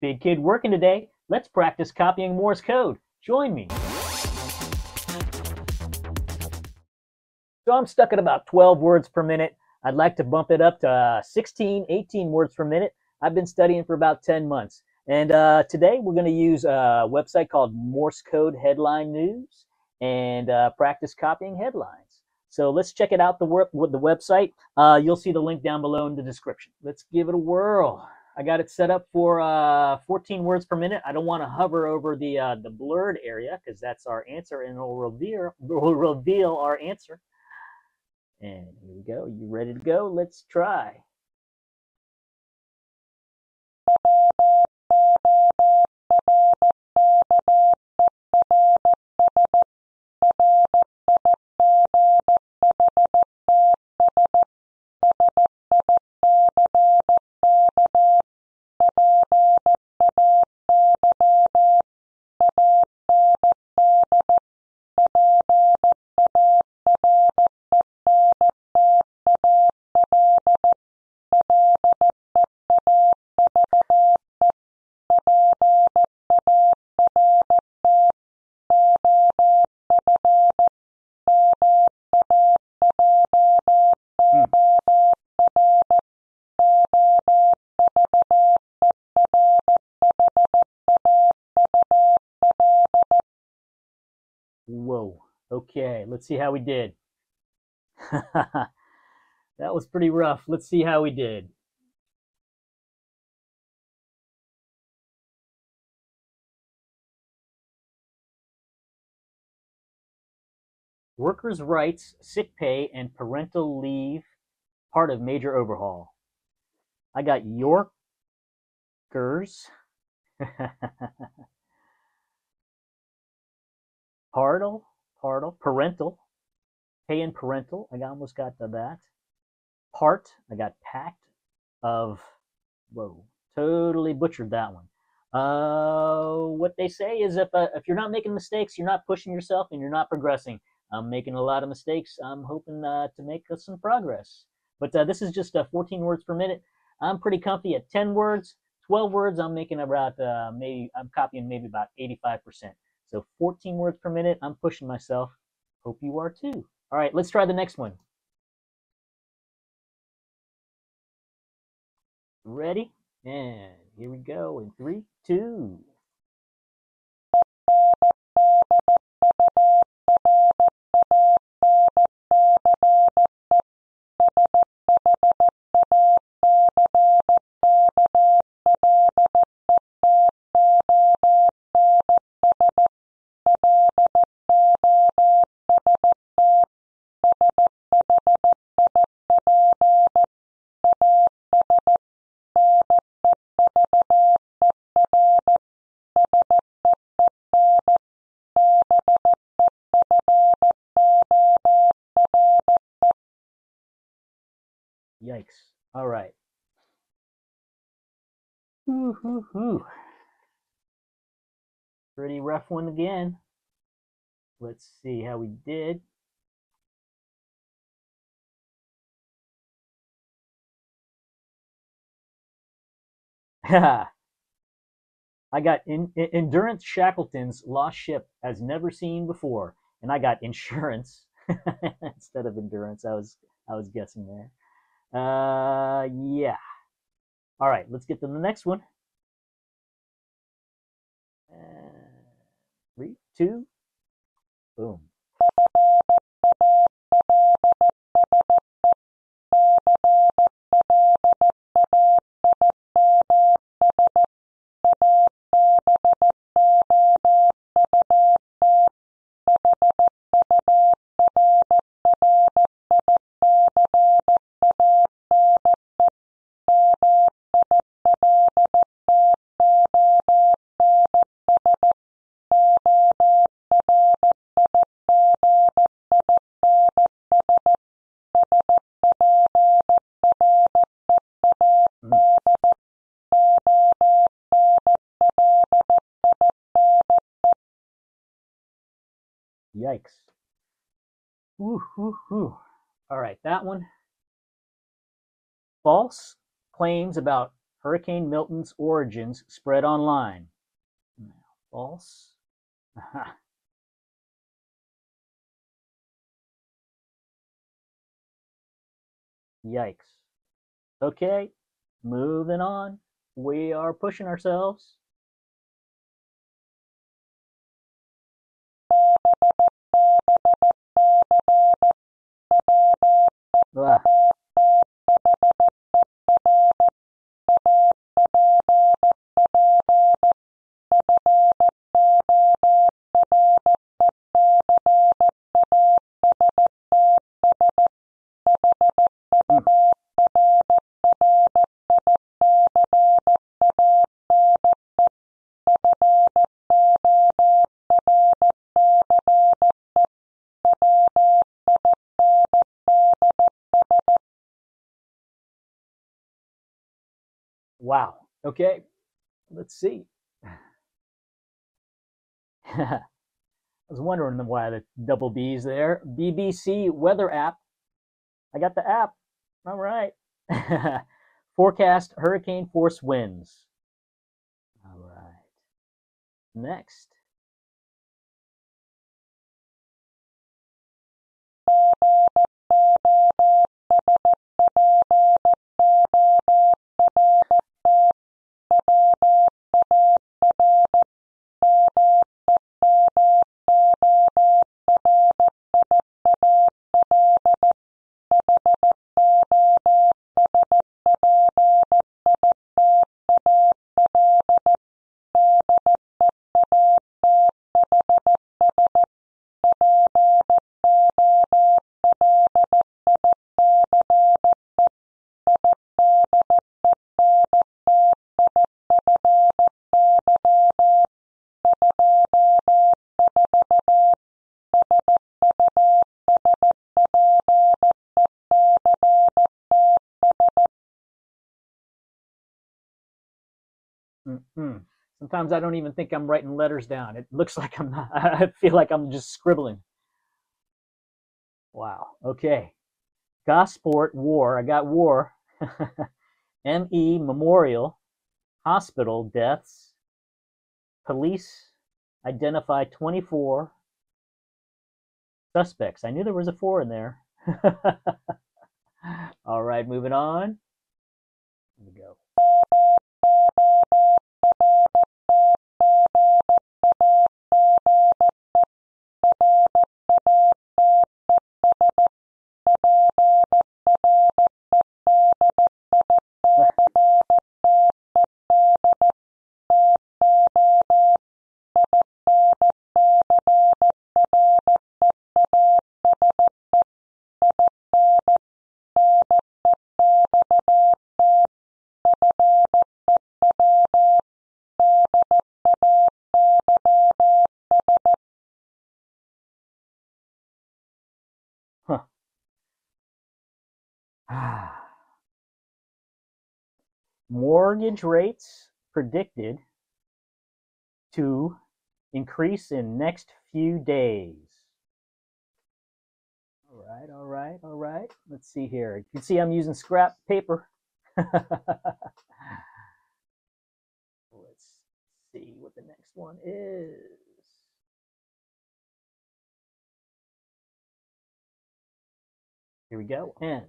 Big kid working today. Let's practice copying Morse code. Join me. So I'm stuck at about 12 words per minute. I'd like to bump it up to 16, 18 words per minute. I've been studying for about 10 months. And today we're going to use a website called Morse Code Headline News and practice copying headlines. So let's check it out, the website. You'll see the link down below in the description. Let's give it a whirl. I got it set up for 14 words per minute. I don't want to hover over the blurred area because that's our answer, and it'll reveal our answer. And here we go. You ready to go? Let's try. Whoa. Okay, let's see how we did. That was pretty rough. Let's see how we did. Workers' rights, sick pay, and parental leave, part of major overhaul. I got Yorkers. Parental, pay and parental. I almost got to that. Part, I got pact of, whoa, totally butchered that one. What they say is if you're not making mistakes, you're not pushing yourself, and you're not progressing. I'm making a lot of mistakes. I'm hoping to make some progress. But this is just 14 words per minute. I'm pretty comfy at 10 words. 12 words, I'm making about I'm copying maybe about 85%. So 14 words per minute, I'm pushing myself. Hope you are too. All right, let's try the next one. Ready? And here we go in 3, 2. Yikes. All right. Ooh. Pretty rough one again. Let's see how we did. I got Endurance Shackleton's lost ship as never seen before, and I got insurance instead of endurance. I was guessing there. Yeah. All right, let's get to the next one. 3, 2, boom. Yikes. All right, that one. False claims about Hurricane Milton's origins spread online. False. Yikes. Okay, moving on. We are pushing ourselves. Ah. Wow. Okay, let's see. I was wondering why the double B's there. BBC weather app. I got the app. All right. Forecast hurricane force winds. All right. Next. Mm-mm. Sometimes I don't even think I'm writing letters down. It looks like I'm not. I feel like I'm just scribbling. Wow. Okay. Gosport war. I got war. ME Memorial Hospital deaths. Police identify 24 suspects. I knew there was a 4 in there. All right, moving on. Here we go. Huh. Mortgage rates predicted to increase in next few days. All right, all right, all right. Let's see here. You can see I'm using scrap paper. Let's see what the next one is. Here we go. N.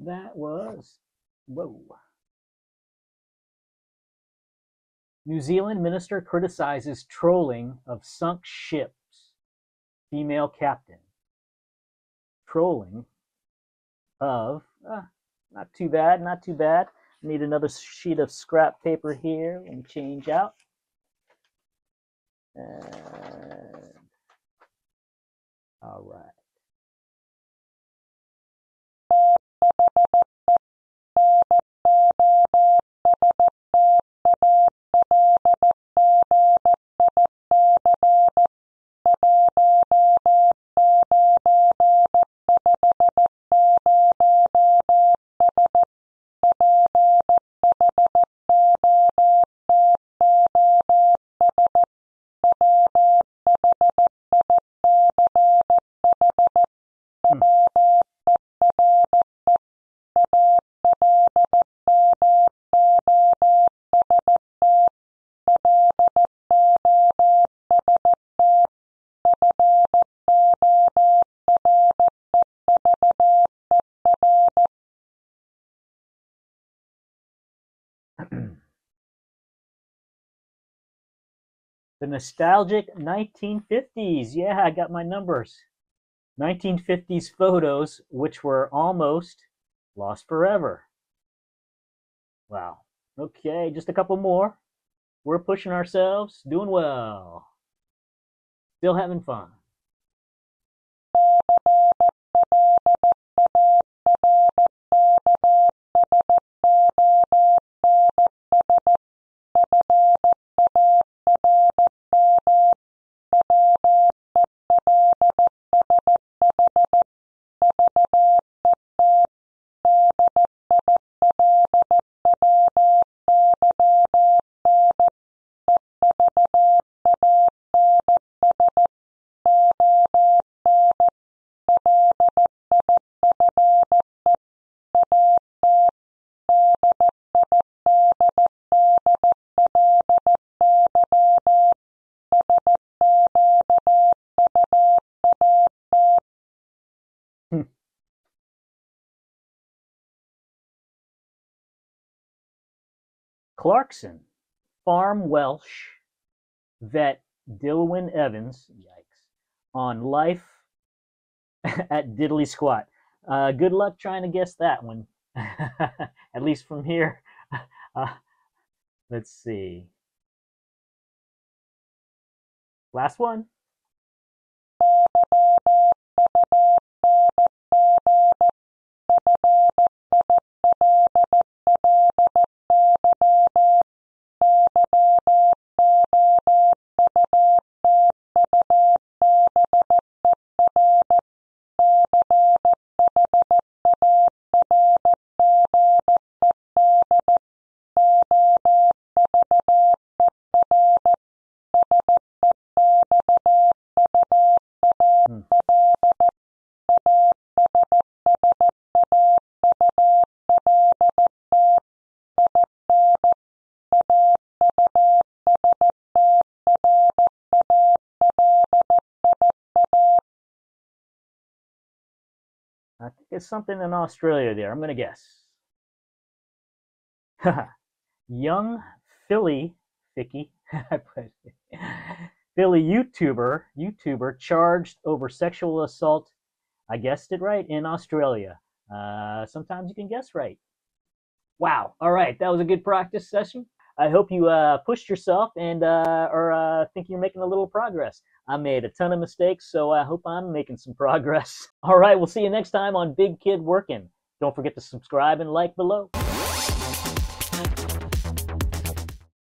That was, whoa. New Zealand minister criticizes trolling of sunk ships. Female captain. Trolling of, not too bad, not too bad. Need another sheet of scrap paper here. Let me change out. And, all right. The nostalgic 1950s. Yeah, I got my numbers. 1950s photos, which were almost lost forever. Wow. Okay, just a couple more. We're pushing ourselves, doing well. Still having fun. Clarkson, Farm Welsh, vet Dilwyn Evans, yikes, on life at Diddley Squat. Good luck trying to guess that one, at least from here. Let's see. Last one. I think it's something in Australia there. I'm going to guess. Young Philly Philly YouTuber charged over sexual assault. I guessed it right, in Australia. Sometimes you can guess right. Wow. All right. That was a good practice session. I hope you pushed yourself and or think you're making a little progress. I made a ton of mistakes, so I hope I'm making some progress. All right. We'll see you next time on Big Kid Workin'. Don't forget to subscribe and like below.